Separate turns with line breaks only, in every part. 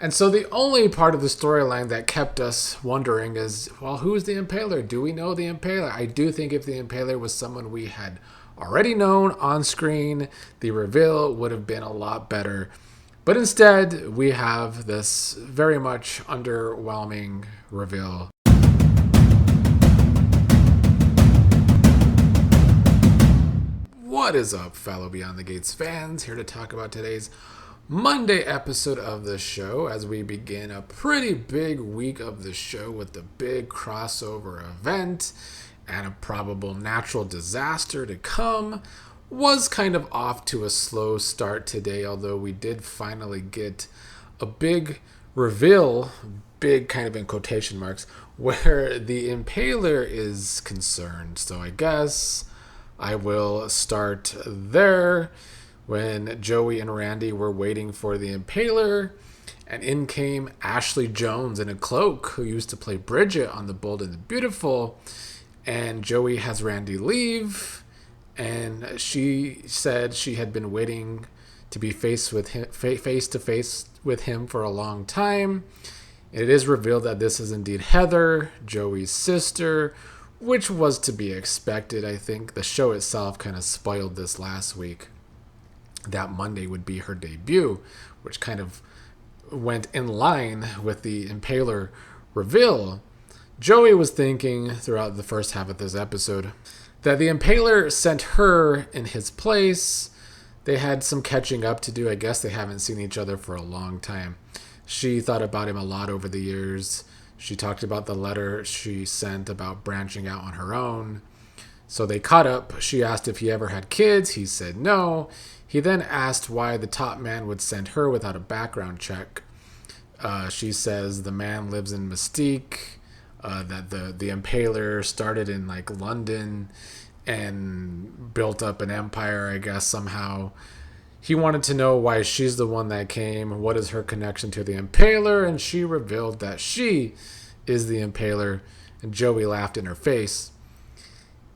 And so the only part of the storyline that kept us wondering is, well, who's the Impaler? Do we know the Impaler? I do think if the Impaler was someone we had already known on screen, the reveal would have been a lot better. But instead, we have this very much underwhelming reveal. What is up, fellow Beyond the Gates fans? Here to talk about today's Monday episode of the show as we begin a pretty big week of the show with the big crossover event and a probable natural disaster to come. Was kind of off to a slow start today, although we did finally get a big reveal, big kind of in quotation marks, where the Impaler is concerned. So I guess I will start there. When Joey and Randy were waiting for the Impaler, and in came Ashley Jones in a cloak, who used to play Bridget on The Bold and the Beautiful. And Joey has Randy leave, and she said she had been waiting to be face to face with him for a long time. It is revealed that this is indeed Heather, Joey's sister, which was to be expected. I think the show itself kind of spoiled this last week. That Monday would be her debut, which kind of went in line with the Impaler reveal. Joey was thinking throughout the first half of this episode that the Impaler sent her in his place. They had some catching up to do. I guess they haven't seen each other for a long time. She thought about him a lot over the years. She talked about the letter she sent about branching out on her own. So they caught up. She asked if he ever had kids. He said no. He then asked why the top man would send her without a background check. She says the man lives in Mystique, that the Impaler started in like London and built up an empire, I guess, somehow. He wanted to know why she's the one that came. What is her connection to the Impaler? And she revealed that she is the Impaler. And Joey laughed in her face.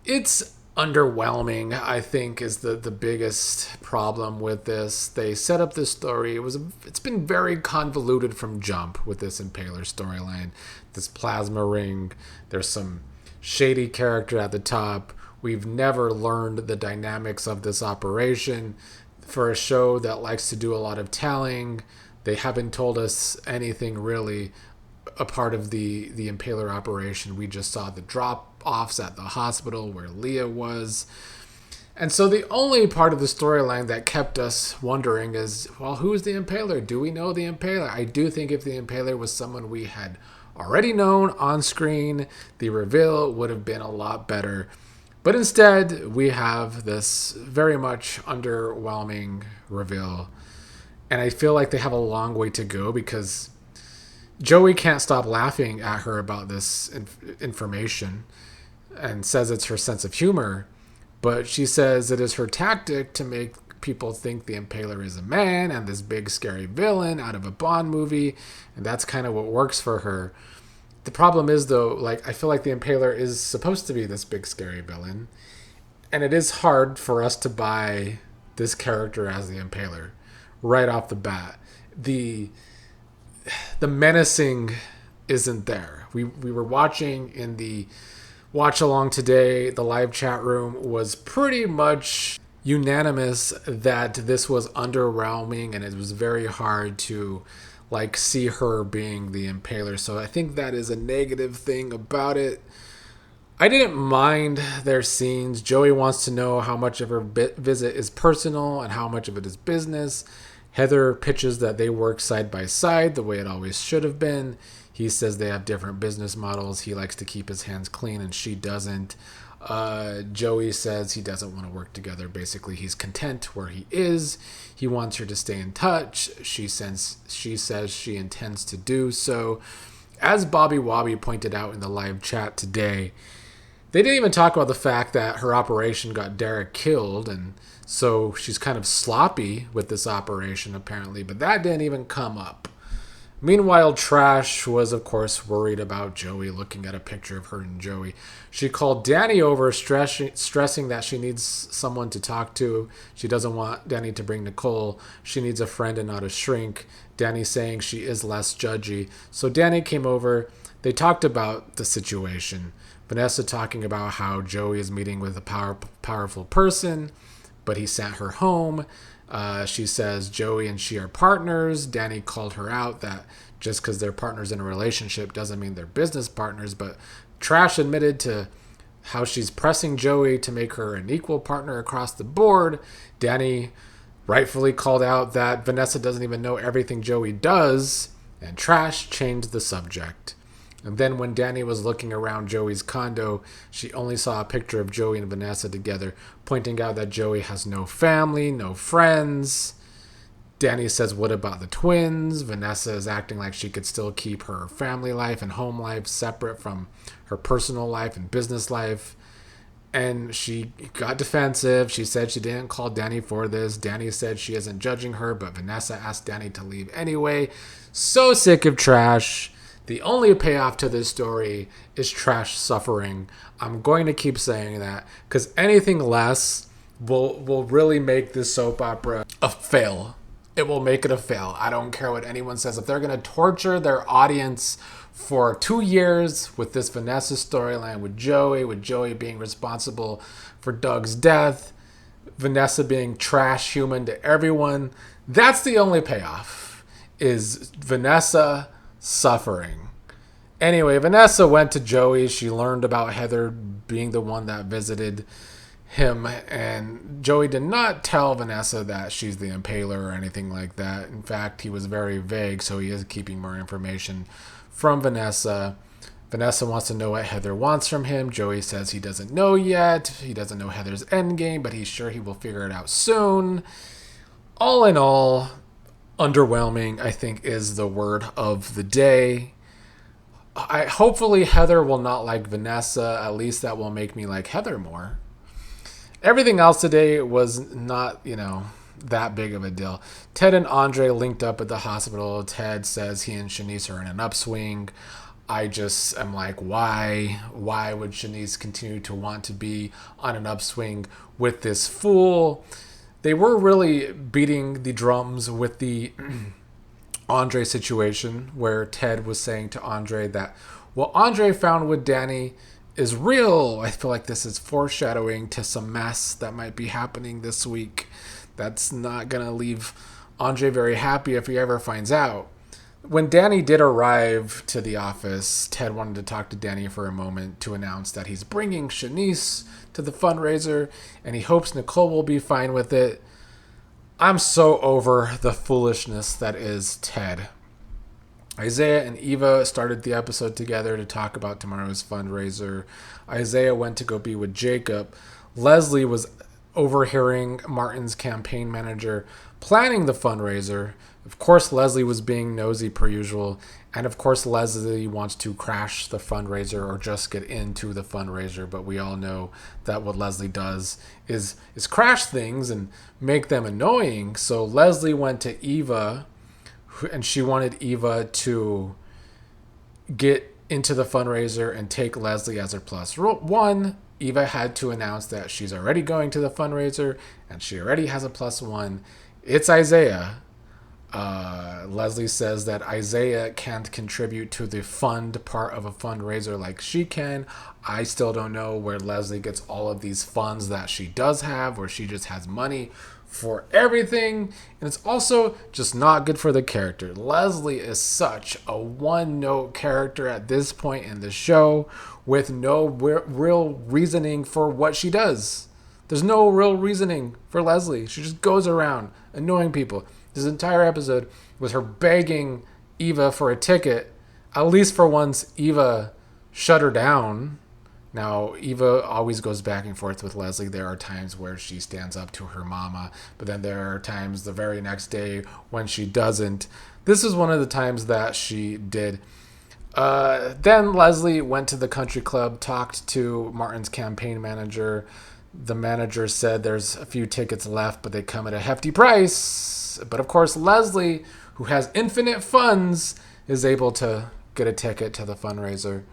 It's underwhelming, I think, is the biggest problem with this. They set up this story. It's been very convoluted from jump with this Impaler storyline. This plasma ring. There's some shady character at the top. We've never learned the dynamics of this operation. For a show that likes to do a lot of telling, they haven't told us anything really a part of the Impaler operation. We just saw the drop-offs at the hospital where Leah was. And so the only part of the storyline that kept us wondering is, well, who's the Impaler? Do we know the Impaler? I do think if the Impaler was someone we had already known on screen, the reveal would have been a lot better. But instead, we have this very much underwhelming reveal. And I feel like they have a long way to go because Joey can't stop laughing at her about this information and says it's her sense of humor. But she says it is her tactic to make people think the Impaler is a man and this big scary villain out of a Bond movie. And that's kind of what works for her. The problem is, though, like, I feel like the Impaler is supposed to be this big scary villain. And it is hard for us to buy this character as the Impaler right off the bat. The menacing isn't there. We were watching in the watch along today. The live chat room was pretty much unanimous that this was underwhelming and it was very hard to like see her being the Impaler. So I think that is a negative thing about it. I didn't mind their scenes. Joey wants to know how much of her visit is personal and how much of it is business. Heather pitches that they work side by side the way it always should have been. He says they have different business models. He likes to keep his hands clean and she doesn't. Joey says he doesn't want to work together. Basically, he's content where he is. He wants her to stay in touch. She says she intends to do so. As Bobby Wobby pointed out in the live chat today, they didn't even talk about the fact that her operation got Derek killed, and so she's kind of sloppy with this operation apparently, but that didn't even come up. Meanwhile, Trash was, of course, worried about Joey, looking at a picture of her and Joey. She called Dani over, stressing that she needs someone to talk to. She doesn't want Dani to bring Nicole. She needs a friend and not a shrink. Dani saying she is less judgy. So Dani came over. They talked about the situation. Vanessa talking about how Joey is meeting with a powerful person, but he sent her home. She says Joey and she are partners. Dani called her out that just because they're partners in a relationship doesn't mean they're business partners. But Trash admitted to how she's pressing Joey to make her an equal partner across the board. Dani rightfully called out that Vanessa doesn't even know everything Joey does. And Trash changed the subject. And then when Dani was looking around Joey's condo, she only saw a picture of Joey and Vanessa together, pointing out that Joey has no family, no friends. Dani says, what about the twins? Vanessa is acting like she could still keep her family life and home life separate from her personal life and business life. And she got defensive. She said she didn't call Dani for this. Dani said she isn't judging her, but Vanessa asked Dani to leave anyway. So sick of Trash. The only payoff to this story is Trash suffering. I'm going to keep saying that because anything less will really make this soap opera a fail. It will make it a fail. I don't care what anyone says. If they're going to torture their audience for 2 years with this Vanessa storyline with Joey being responsible for Doug's death, Vanessa being trash human to everyone, that's the only payoff, is Vanessa suffering. Anyway, Vanessa went to Joey. She learned about Heather being the one that visited him, and Joey did not tell Vanessa that she's the Impaler or anything like that. In fact, he was very vague, so he is keeping more information from Vanessa. Vanessa wants to know what Heather wants from him. Joey says he doesn't know yet. He doesn't know Heather's endgame, but he's sure he will figure it out soon. All in all, underwhelming, I think, is the word of the day. Hopefully Heather will not like Vanessa. At least that will make me like Heather more. Everything else today was not, that big of a deal. Ted and Andre linked up at the hospital. Ted says he and Shanice are in an upswing. I just am like, why? Why would Shanice continue to want to be on an upswing with this fool? They were really beating the drums with the Andre situation, where Ted was saying to Andre that what Andre found with Dani is real. I feel like this is foreshadowing to some mess that might be happening this week. That's not going to leave Andre very happy if he ever finds out. When Dani did arrive to the office, Ted wanted to talk to Dani for a moment to announce that he's bringing Shanice to the fundraiser and he hopes Nicole will be fine with it. I'm so over the foolishness that is Ted. Izaiah and Eva started the episode together to talk about tomorrow's fundraiser. Izaiah went to go be with Jacob. Leslie was overhearing Martin's campaign manager planning the fundraiser. Of course, Leslie was being nosy per usual. And of course, Leslie wants to crash the fundraiser or just get into the fundraiser. But we all know that what Leslie does is crash things and make them annoying. So Leslie went to Eva, and she wanted Eva to get into the fundraiser and take Leslie as her plus one. Eva had to announce that she's already going to the fundraiser and she already has a plus one. It's Izaiah. Leslie says that Izaiah can't contribute to the fund part of a fundraiser like she can. I still don't know where Leslie gets all of these funds that she does have, where she just has money for everything. And it's also just not good for the character. Leslie is such a one-note character at this point in the show with no real reasoning for what she does. There's no real reasoning for Leslie. She just goes around annoying people. This entire episode was her begging Eva for a ticket. At least for once, Eva shut her down. Now, Eva always goes back and forth with Leslie. There are times where she stands up to her mama, but then there are times the very next day when she doesn't. This is one of the times that she did. Then Leslie went to the country club, talked to Martin's campaign manager. The manager said there's a few tickets left, but they come at a hefty price. But of course, Leslie, who has infinite funds, is able to get a ticket to the fundraiser.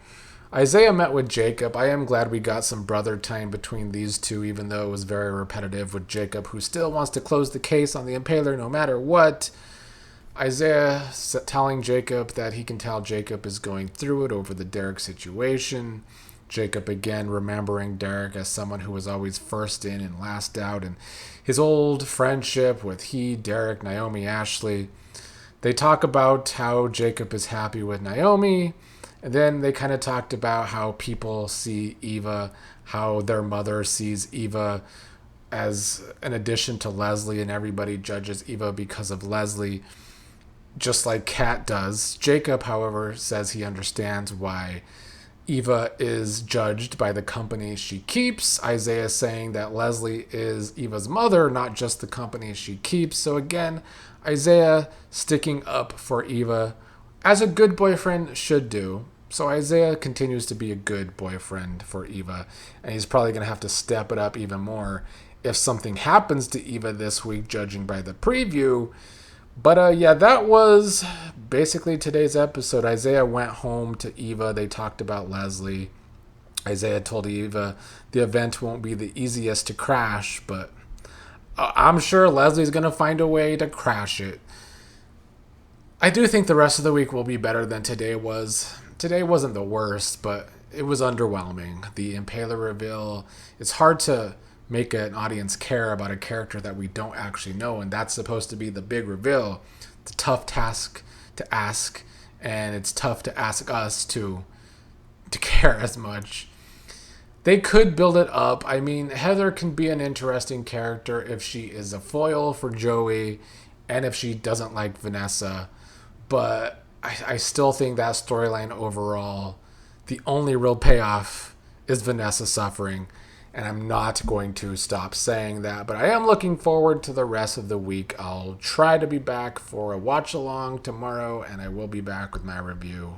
Izaiah met with Jacob. I am glad we got some brother time between these two, even though it was very repetitive with Jacob, who still wants to close the case on the Impaler no matter what. Izaiah telling Jacob that he can tell Jacob is going through it over the Derek situation. Jacob again remembering Derek as someone who was always first in and last out, and his old friendship with Derek, Naomi, Ashley. They talk about how Jacob is happy with Naomi, and then they kind of talked about how people see Eva, how their mother sees Eva as an addition to Leslie, and everybody judges Eva because of Leslie, just like Kat does. Jacob, however, says he understands why Eva is judged by the company she keeps. Izaiah saying that Leslie is Eva's mother, not just the company she keeps. So again, Izaiah sticking up for Eva, as a good boyfriend should do. So Izaiah continues to be a good boyfriend for Eva, and he's probably going to have to step it up even more if something happens to Eva this week, judging by the preview. But yeah, that was basically today's episode. Izaiah went home to Eva. They talked about Leslie. Izaiah told Eva the event won't be the easiest to crash, but I'm sure Leslie's going to find a way to crash it. I do think the rest of the week will be better than today was. Today wasn't the worst, but it was underwhelming. The Impaler reveal, it's hard to make an audience care about a character that we don't actually know, and that's supposed to be the big reveal. It's a tough task to ask, and it's tough to ask us to care as much. They could build it up. I mean, Heather can be an interesting character if she is a foil for Joey and if she doesn't like Vanessa, but I still think that storyline overall, the only real payoff is Vanessa suffering. And I'm not going to stop saying that, but I am looking forward to the rest of the week. I'll try to be back for a watch along tomorrow, and I will be back with my review.